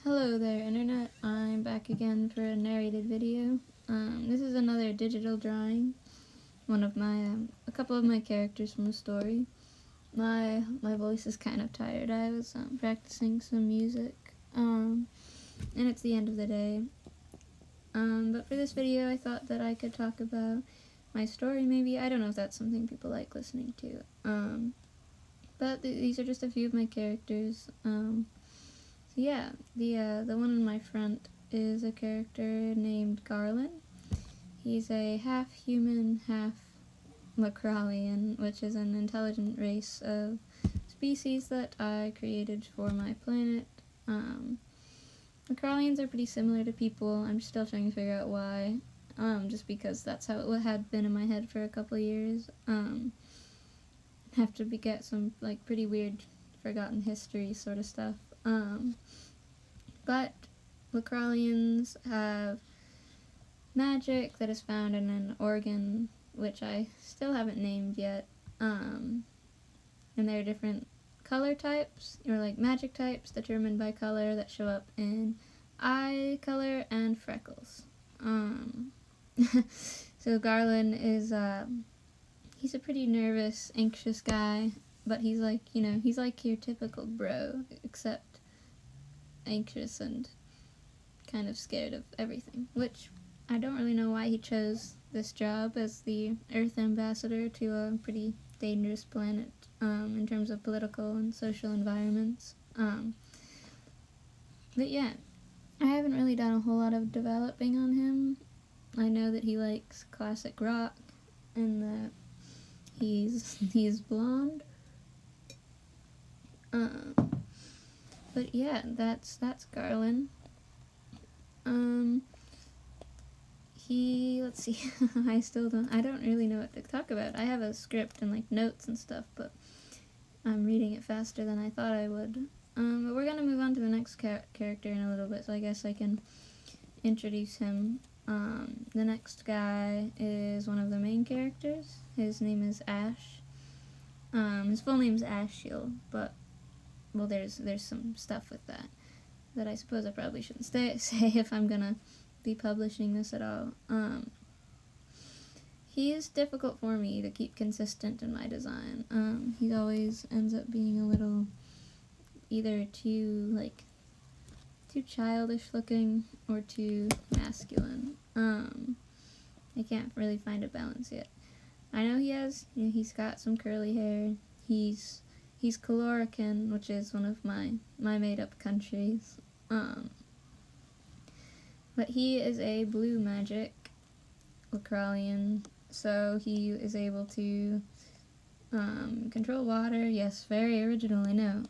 Hello there, Internet. I'm back again for a narrated video. This is another digital drawing. A couple of my characters from a story. My voice is kind of tired. I was practicing some music, and it's the end of the day. But for this video, I thought that I could talk about my story. Maybe I don't know if that's something people like listening to. But these are just a few of my characters. Yeah, the one in my front is a character named Garland. He's a half human, half Macralian, which is an intelligent race of species that I created for my planet. Macralians are pretty similar to people. I'm still trying to figure out why. Just because that's how it had been in my head for a couple of years. Have to get some pretty weird, forgotten history sort of stuff. But Macralians have magic that is found in an organ, which I still haven't named yet. And there are different color types, or magic types determined by color that show up in eye color and freckles. So Garland is, he's a pretty nervous, anxious guy, but he's he's like your typical bro, except anxious and kind of scared of everything, which I don't really know why he chose this job as the Earth ambassador to a pretty dangerous planet in terms of political and social environments. But yeah, I haven't really done a whole lot of developing on him. I know that he likes classic rock and that he's blonde. But yeah, that's Garland. Let's see, I don't really know what to talk about. I have a script and notes and stuff, but I'm reading it faster than I thought I would. But we're gonna move on to the next character in a little bit, so I guess I can introduce him. The next guy is one of the main characters. His name is Ash. His full name's Ashiel, but well, there's some stuff with that I suppose I probably shouldn't say if I'm gonna be publishing this at all. He is difficult for me to keep consistent in my design. He always ends up being a little either too childish looking or too masculine. I can't really find a balance yet. I know he's got some curly hair. He's Calorican, which is one of my made-up countries. But he is a blue magic Macralian, so he is able to control water. Yes, very original, I know.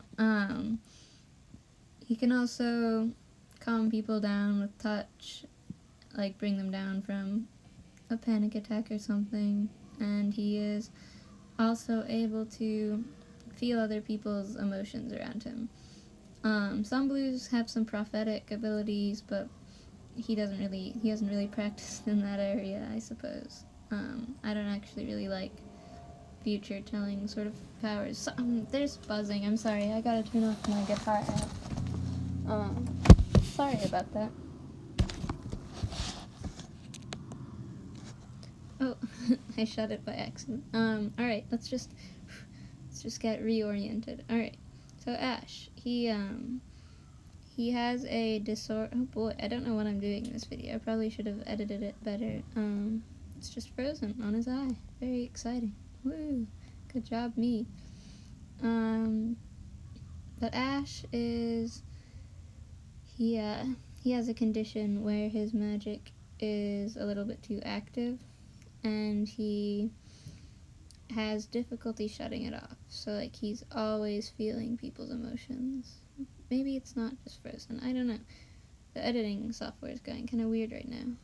He can also calm people down with touch, bring them down from a panic attack or something. And he is also able to feel other people's emotions around him. Some blues have some prophetic abilities, but he hasn't really practiced in that area, I suppose. I don't actually really like future telling sort of powers. So, there's buzzing. I'm sorry. I gotta turn off my guitar app. Sorry about that. Oh, I shut it by accident. Alright, let's just get reoriented. Alright, so Ash, he has a disorder. Oh boy, I don't know what I'm doing in this video. I probably should have edited it better. It's just frozen on his eye. Very exciting. Woo! Good job, me. But Ash is he has a condition where his magic is a little bit too active, and he has difficulty shutting it off. So he's always feeling people's emotions. Maybe it's not just frozen. I don't know. The editing software is going kind of weird right now.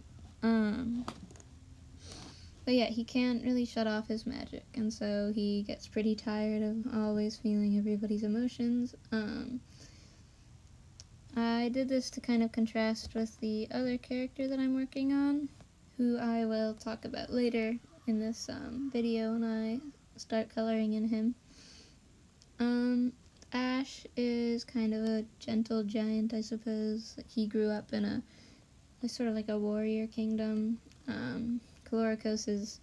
But yeah, he can't really shut off his magic, and so he gets pretty tired of always feeling everybody's emotions. I did this to kind of contrast with the other character that I'm working on, who I will talk about later in this video when I start coloring in him. Ash is kind of a gentle giant, I suppose. He grew up in a sort of like a warrior kingdom. Caloricos is,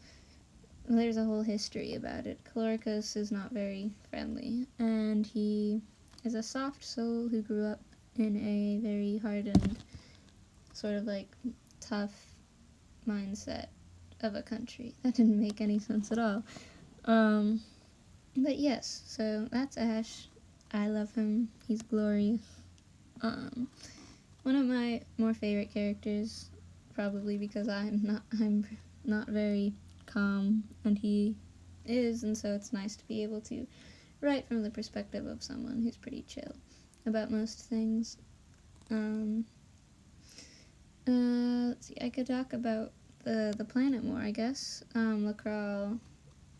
there's a whole history about it. Caloricos is not very friendly, and he is a soft soul who grew up in a very hardened, sort of like tough mindset of a country. That didn't make any sense at all. But yes, so that's Ash. I love him. He's glorious. One of my more favorite characters, probably because I'm not very calm, and he is, and so it's nice to be able to write from the perspective of someone who's pretty chill about most things. Let's see, I could talk about the planet more, I guess. Lacral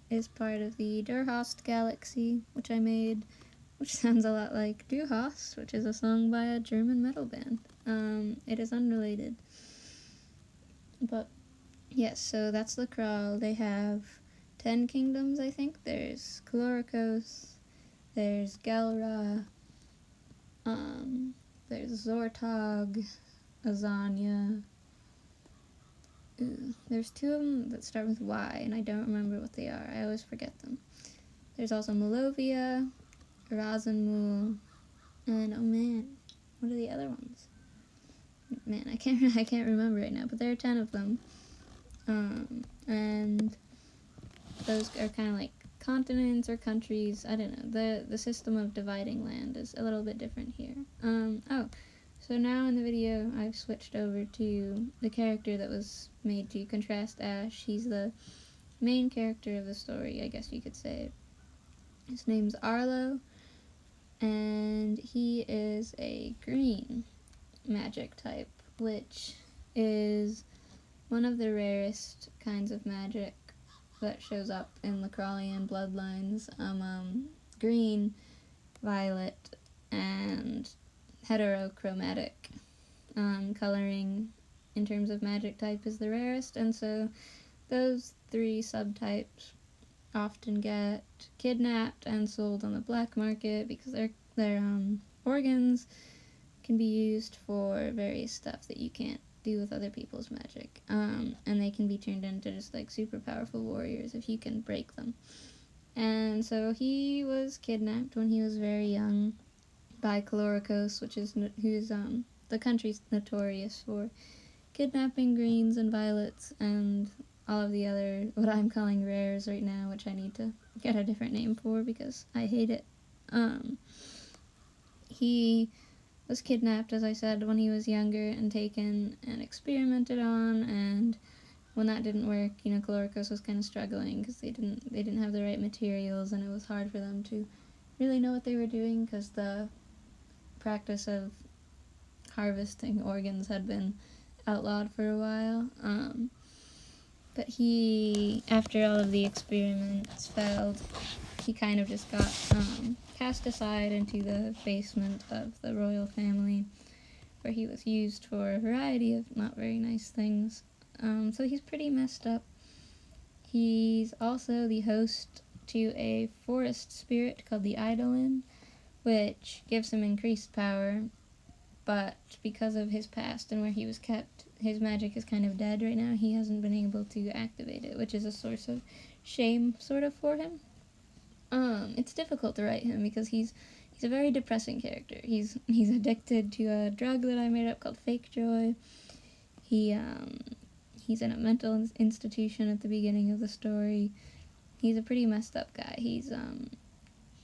is part of the Durhast Galaxy, which I made, which sounds a lot like Du Hast, which is a song by a German metal band. It is unrelated. But, yes, so that's Lacral. They have 10 kingdoms, I think. There's Caloricos, there's Gelra, there's Zortog, Azania. There's 2 of them that start with Y, and I don't remember what they are. I always forget them. There's also Malovia, Rasenmul, and oh man, what are the other ones? Man, I can't remember right now, but there are 10 of them. And those are kind of like continents or countries. I don't know. The system of dividing land is a little bit different here. So now in the video, I've switched over to the character that was made to contrast Ash. He's the main character of the story, I guess you could say. His name's Arlo, and he is a green magic type, which is one of the rarest kinds of magic that shows up in Lacralian bloodlines. Green, violet, and heterochromatic coloring in terms of magic type is the rarest, and so those 3 subtypes often get kidnapped and sold on the black market because their organs can be used for various stuff that you can't do with other people's magic, and they can be turned into just like super powerful warriors if you can break them. And so he was kidnapped when he was very young by Caloricos, who's the country's notorious for kidnapping greens and violets and all of the other, what I'm calling rares right now, which I need to get a different name for because I hate it. He was kidnapped, as I said, when he was younger and taken and experimented on, and when that didn't work, Caloricos was kind of struggling because they didn't have the right materials, and it was hard for them to really know what they were doing because the practice of harvesting organs had been outlawed for a while. But he, after all of the experiments failed, he kind of just got cast aside into the basement of the royal family, where he was used for a variety of not very nice things. So he's pretty messed up. He's also the host to a forest spirit called the Eidolon, which gives him increased power, but because of his past and where he was kept, his magic is kind of dead right now. He hasn't been able to activate it, which is a source of shame, sort of, for him. It's difficult to write him because he's a very depressing character. He's addicted to a drug that I made up called Fake Joy. He's in a mental institution at the beginning of the story. He's a pretty messed up guy.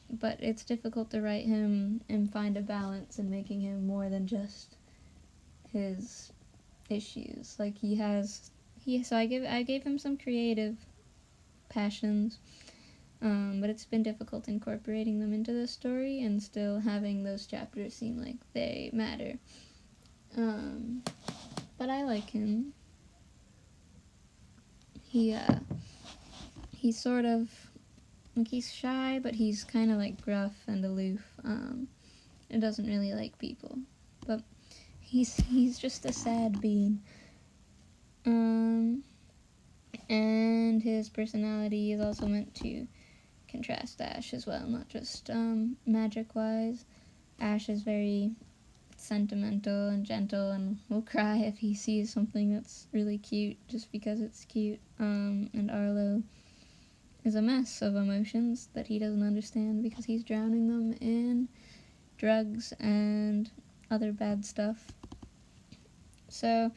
But it's difficult to write him and find a balance in making him more than just his issues. Like so I gave him some creative passions, but it's been difficult incorporating them into the story and still having those chapters seem like they matter. But I like him. He's sort of like, he's shy, but he's kind of like gruff and aloof, and doesn't really like people. But he's just a sad bean. And his personality is also meant to contrast Ash as well, not just magic-wise. Ash is very sentimental and gentle and will cry if he sees something that's really cute just because it's cute. And Arlo is a mess of emotions that he doesn't understand because he's drowning them in drugs and other bad stuff. So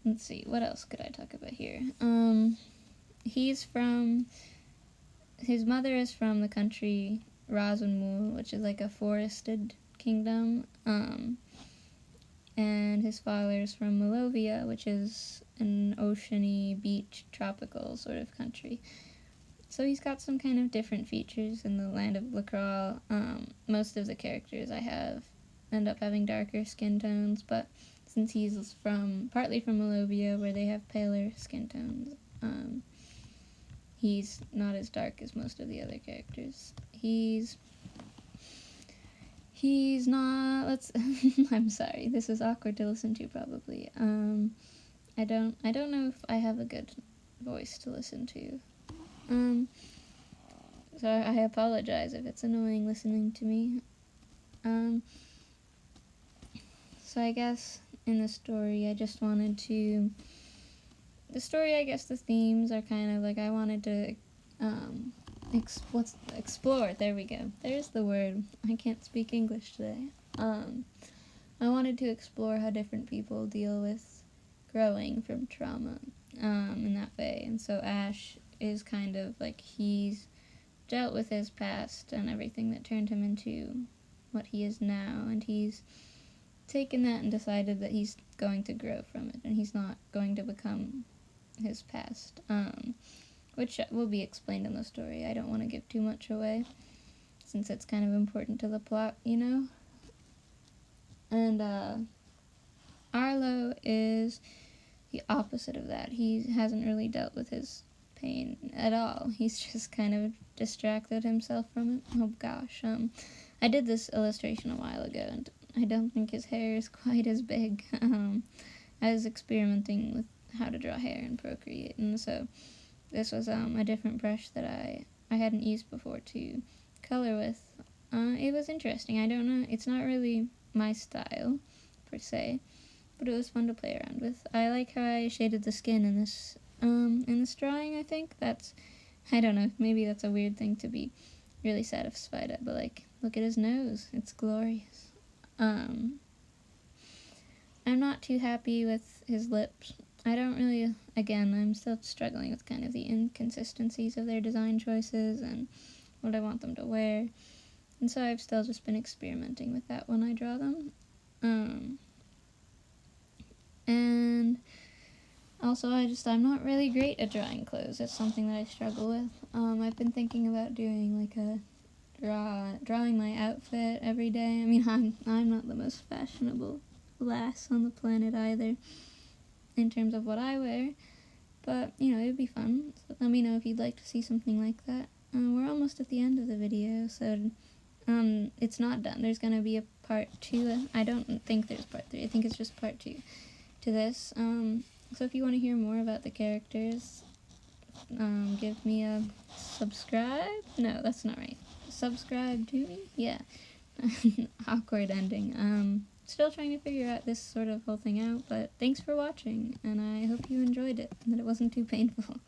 let's see, what else could I talk about here? His mother is from the country Rasenmul, which is like a forested kingdom, and his father is from Malovia, which is an oceany, beach, tropical sort of country. So he's got some kind of different features in the land of Lacral. Most of the characters I have end up having darker skin tones, but since he's partly from Malovia, where they have paler skin tones, he's not as dark as most of the other characters. He's not, I'm sorry, this is awkward to listen to probably. I don't know if I have a good voice to listen to. So I apologize if it's annoying listening to me. So I guess in the story, I just wanted to... the themes are kind of like I wanted to explore. There we go. There's the word. I can't speak English today. I wanted to explore how different people deal with growing from trauma in that way. And so Ash is kind of like he's dealt with his past and everything that turned him into what he is now, and he's taken that and decided that he's going to grow from it and he's not going to become his past, which will be explained in the story. I don't want to give too much away since it's kind of important to the plot, you know? And Arlo is the opposite of that. He hasn't really dealt with his pain at all. He's just kind of distracted himself from it. Oh gosh, I did this illustration a while ago, and I don't think his hair is quite as big. I was experimenting with how to draw hair in Procreate, and so this was a different brush that I hadn't used before to color with. It was interesting. I don't know, it's not really my style, per se, but it was fun to play around with. I like how I shaded the skin in this drawing, I think. I don't know, maybe that's a weird thing to be really satisfied at, but like, look at his nose. It's glorious. I'm not too happy with his lips. I'm still struggling with kind of the inconsistencies of their design choices and what I want them to wear. And so I've still just been experimenting with that when I draw them. And also I'm not really great at drawing clothes. It's something that I struggle with. I've been thinking about doing like drawing my outfit every day. I mean, I'm not the most fashionable lass on the planet either in terms of what I wear, but you know, it would be fun. So let me know if you'd like to see something like that. We're almost at the end of the video, so it's not done. There's gonna be a part 2. I don't think there's part 3. I think it's just part 2 to this. So if you want to hear more about the characters, give me a subscribe. No, that's not right. Subscribe to me? Yeah. Awkward ending. Still trying to figure out this sort of whole thing out, but thanks for watching, and I hope you enjoyed it, and that it wasn't too painful.